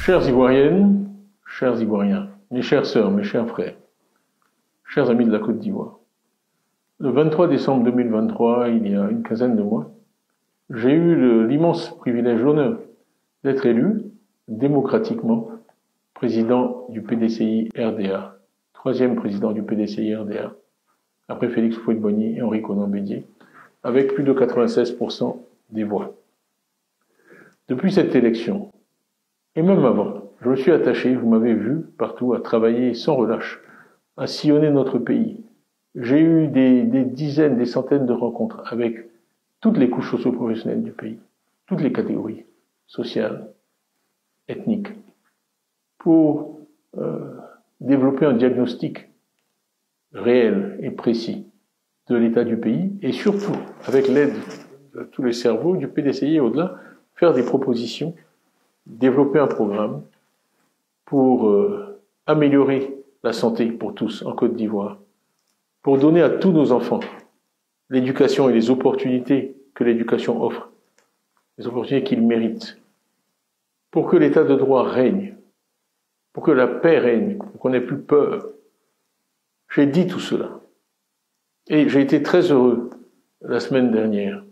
Chères Ivoiriennes, chers Ivoiriens, mes chères sœurs, mes chers frères, chers amis de la Côte d'Ivoire, le 23 décembre 2023, il y a une quinzaine de mois, j'ai eu l'immense privilège, l'honneur d'être élu démocratiquement président du PDCI RDA, troisième président du PDCI RDA, après Félix Houphouët-Boigny et Henri Konan-Bédié, avec plus de 96% des voix. Depuis cette élection, et même avant, je me suis attaché, vous m'avez vu partout, à travailler sans relâche, à sillonner notre pays. J'ai eu des dizaines, des centaines de rencontres avec toutes les couches socio-professionnelles du pays, toutes les catégories sociales, ethniques, pour développer un diagnostic réel et précis de l'état du pays, et surtout, avec l'aide de tous les cerveaux du PDCI et au-delà, faire des propositions, développer un programme pour améliorer la santé pour tous en Côte d'Ivoire, pour donner à tous nos enfants l'éducation et les opportunités que l'éducation offre, les opportunités qu'ils méritent, pour que l'état de droit règne, pour que la paix règne, pour qu'on n'ait plus peur. J'ai dit tout cela. Et j'ai été très heureux la semaine dernière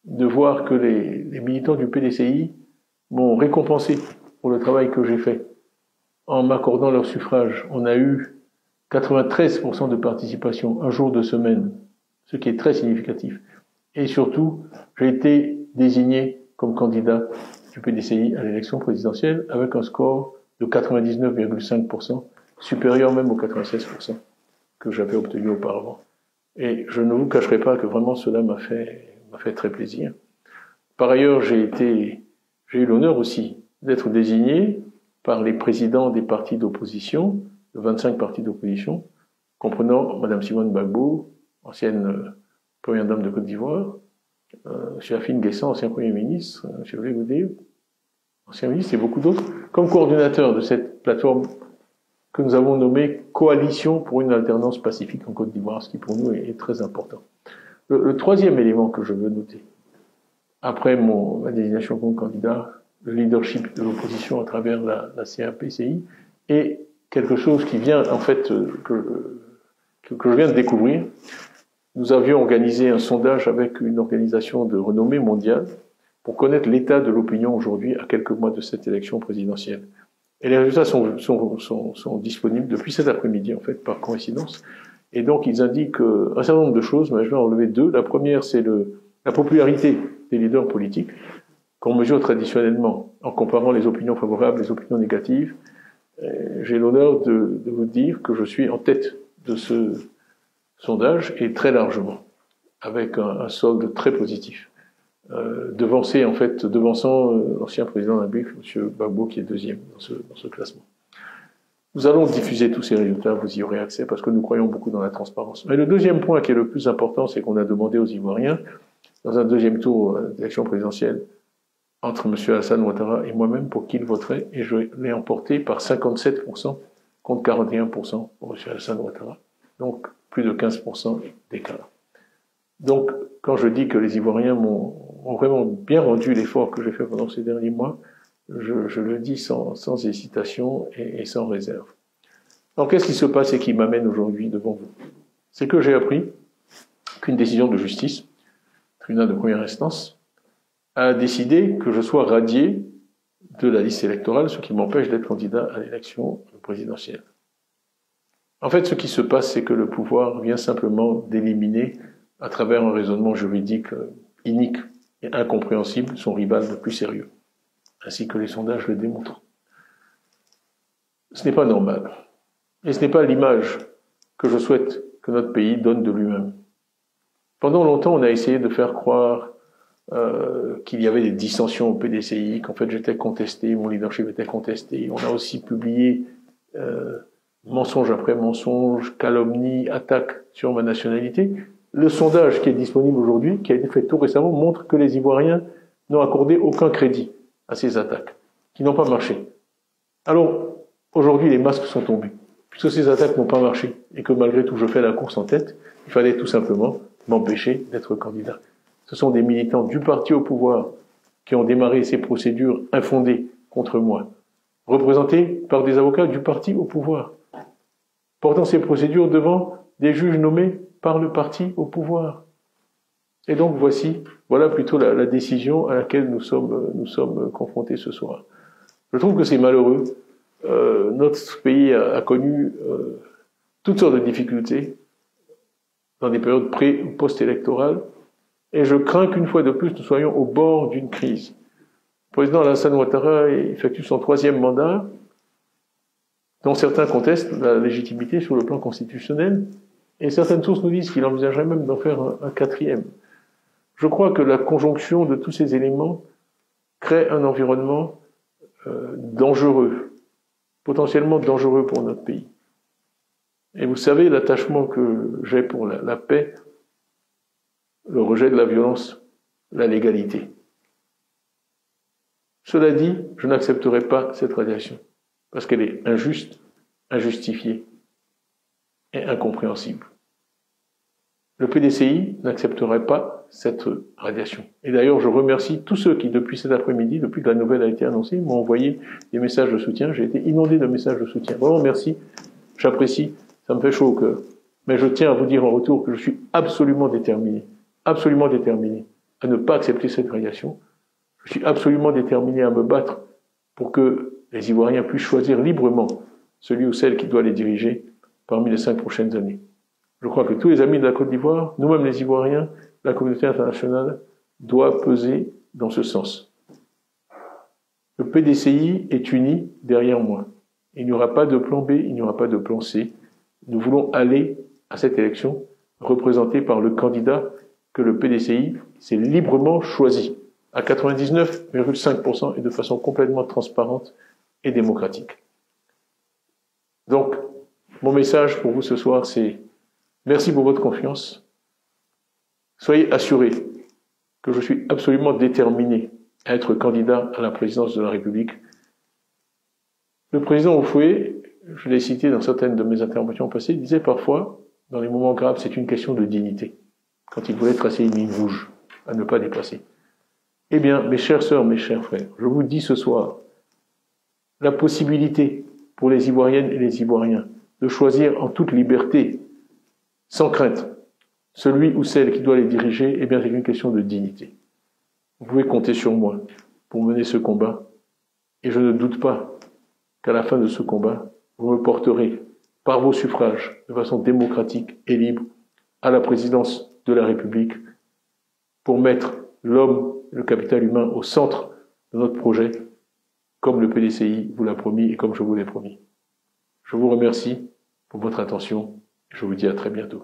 de voir que les militants du PDCI m'ont récompensé pour le travail que j'ai fait en m'accordant leur suffrage. On a eu 93% de participation, un jour de semaine, ce qui est très significatif. Et surtout, j'ai été désigné comme candidat du PDCI à l'élection présidentielle avec un score de 99,5%, supérieur même aux 96% que j'avais obtenu auparavant. Et je ne vous cacherai pas que vraiment cela m'a fait très plaisir. Par ailleurs, j'ai eu l'honneur aussi d'être désigné par les présidents des partis d'opposition, de 25 partis d'opposition, comprenant Mme Simone Gbagbo, ancienne première dame de Côte d'Ivoire, M. Afine Guessan, ancien Premier ministre, M. Olé Goudé, ancien ministre, et beaucoup d'autres, comme coordinateur de cette plateforme que nous avons nommée Coalition pour une alternance pacifique en Côte d'Ivoire, ce qui pour nous est très important. Le troisième élément que je veux noter, après ma désignation comme candidat, le leadership de l'opposition à travers la CAPCI, est quelque chose qui vient, en fait, que je viens de découvrir. Nous avions organisé un sondage avec une organisation de renommée mondiale pour connaître l'état de l'opinion aujourd'hui à quelques mois de cette élection présidentielle. Et les résultats sont disponibles depuis cet après-midi, en fait, par coïncidence. Et donc, ils indiquent un certain nombre de choses, mais je vais en relever deux. La première, c'est la popularité des leaders politiques, qu'on mesure traditionnellement en comparant les opinions favorables et les opinions négatives. J'ai l'honneur de vous dire que je suis en tête de ce sondage, et très largement, avec un solde très positif. Devançant l'ancien président de la République, M. Gbagbo, qui est deuxième dans ce classement. Nous allons diffuser tous ces résultats, vous y aurez accès, parce que nous croyons beaucoup dans la transparence. Mais le deuxième point qui est le plus important, c'est qu'on a demandé aux Ivoiriens, dans un deuxième tour d'élection présidentielle, entre M. Alassane Ouattara et moi-même, pour qui il voterait, et je l'ai emporté par 57% contre 41% pour M. Alassane Ouattara. Donc, plus de 15% d'écart. Donc, quand je dis que les Ivoiriens m'ont vraiment bien rendu l'effort que j'ai fait pendant ces derniers mois, je le dis sans hésitation et sans réserve. Alors, qu'est-ce qui se passe et qui m'amène aujourd'hui devant vous? C'est que j'ai appris qu'une décision de justice, tribunal de première instance, a décidé que je sois radié de la liste électorale, ce qui m'empêche d'être candidat à l'élection présidentielle. En fait, ce qui se passe, c'est que le pouvoir vient simplement d'éliminer, à travers un raisonnement juridique inique et incompréhensible, son rival le plus sérieux, ainsi que les sondages le démontrent. Ce n'est pas normal. Et ce n'est pas l'image que je souhaite que notre pays donne de lui-même. Pendant longtemps, on a essayé de faire croire qu'il y avait des dissensions au PDCI, qu'en fait j'étais contesté, mon leadership était contesté. On a aussi publié mensonge après mensonge, calomnie, attaque sur ma nationalité. Le sondage qui est disponible aujourd'hui, qui a été fait tout récemment, montre que les Ivoiriens n'ont accordé aucun crédit à ces attaques, qui n'ont pas marché. Alors, aujourd'hui, les masques sont tombés. Puisque ces attaques n'ont pas marché, et que malgré tout je fais la course en tête, il fallait tout simplement m'empêcher d'être candidat. Ce sont des militants du parti au pouvoir qui ont démarré ces procédures infondées contre moi, représentés par des avocats du parti au pouvoir, portant ces procédures devant des juges nommés par le parti au pouvoir. Et donc voilà plutôt la décision à laquelle nous sommes confrontés ce soir. Je trouve que c'est malheureux. Notre pays a connu toutes sortes de difficultés dans des périodes pré- ou post-électorales, et je crains qu'une fois de plus nous soyons au bord d'une crise. Le président Alassane Ouattara effectue son 3e mandat, dont certains contestent la légitimité sur le plan constitutionnel, et certaines sources nous disent qu'il envisagerait même d'en faire un 4e. Je crois que la conjonction de tous ces éléments crée un environnement dangereux, potentiellement dangereux pour notre pays. Et vous savez l'attachement que j'ai pour la paix, le rejet de la violence, la légalité. Cela dit, je n'accepterai pas cette radiation, parce qu'elle est injuste, injustifiée et incompréhensible. Le PDCI n'accepterait pas cette radiation. Et d'ailleurs, je remercie tous ceux qui, depuis cet après-midi, depuis que la nouvelle a été annoncée, m'ont envoyé des messages de soutien. J'ai été inondé de messages de soutien. Vraiment, merci. J'apprécie. Ça me fait chaud au cœur. Mais je tiens à vous dire en retour que je suis absolument déterminé à ne pas accepter cette radiation. Je suis absolument déterminé à me battre pour que les Ivoiriens puissent choisir librement celui ou celle qui doit les diriger parmi les 5 prochaines années. Je crois que tous les amis de la Côte d'Ivoire, nous-mêmes les Ivoiriens, la communauté internationale, doit peser dans ce sens. Le PDCI est uni derrière moi. Il n'y aura pas de plan B, il n'y aura pas de plan C. Nous voulons aller à cette élection représentée par le candidat que le PDCI s'est librement choisi, à 99,5% et de façon complètement transparente et démocratique. Donc, mon message pour vous ce soir, c'est merci pour votre confiance. Soyez assurés que je suis absolument déterminé à être candidat à la présidence de la République. Le président Houphouët, je l'ai cité dans certaines de mes interventions passées, disait parfois, dans les moments graves, c'est une question de dignité, quand il voulait tracer une ligne rouge à ne pas dépasser. Eh bien, mes chères sœurs, mes chers frères, je vous dis ce soir, la possibilité pour les Ivoiriennes et les Ivoiriens de choisir en toute liberté, sans crainte, celui ou celle qui doit les diriger, eh bien, c'est une question de dignité. Vous pouvez compter sur moi pour mener ce combat, et je ne doute pas qu'à la fin de ce combat, vous me porterez, par vos suffrages, de façon démocratique et libre, à la présidence de la République, pour mettre l'homme, le capital humain au centre de notre projet, comme le PDCI vous l'a promis et comme je vous l'ai promis. Je vous remercie pour votre attention et je vous dis à très bientôt.